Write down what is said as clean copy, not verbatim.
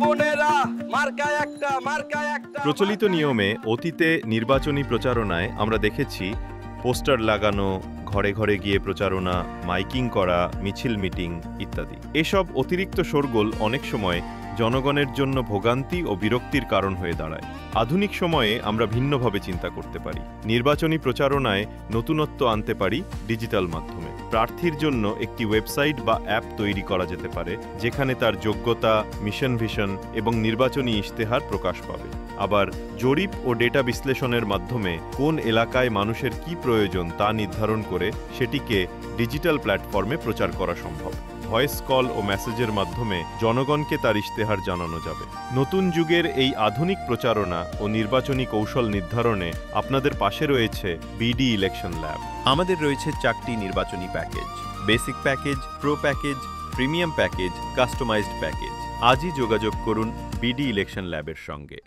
বোনেরা, মার্কা একটা, মার্কা একটা। প্রচলিত নিয়মে অতীতে নির্বাচনী প্রচারণায় আমরা দেখেছি পোস্টার লাগানো, ঘরে ঘরে গিয়ে প্রচারণা, মাইকিং করা, মিছিল মিটিং ইত্যাদি। এসব অতিরিক্ত শোরগোল অনেক সময় জনগণের জন্য ভোগান্তি ও বিরক্তির কারণ হয়ে দাঁড়ায়। আধুনিক সময়ে আমরা ভিন্নভাবে চিন্তা করতে পারি। নির্বাচনী প্রচারণায় নতুনত্ব আনতে পারি ডিজিটাল মাধ্যমে। প্রার্থীর জন্য একটি ওয়েবসাইট বা অ্যাপ তৈরি করা যেতে পারে, যেখানে তার যোগ্যতা, মিশন ভিশন এবং নির্বাচনী ইশতেহার প্রকাশ পাবে। আবার জরিপ ও ডেটা বিশ্লেষণের মাধ্যমে কোন এলাকায় মানুষের কি প্রয়োজন তা নির্ধারণ করে সেটিকে ডিজিটাল প্ল্যাটফর্মে প্রচার করা সম্ভব। ভয়েস কল ও মেসেজের মাধ্যমে জনগণকে তার ইশতেহার জানানো যাবে। নতুন যুগের এই আধুনিক প্রচারণা ও নির্বাচনী কৌশল নির্ধারণে আপনাদের পাশে রয়েছে বিডি ইলেকশন ল্যাব। আমাদের রয়েছে 4টি নির্বাচনী package: basic package, pro package, premium package, customized package. আজই যোগাযোগ করুন বিডি ইলেকশন ল্যাবের সঙ্গে।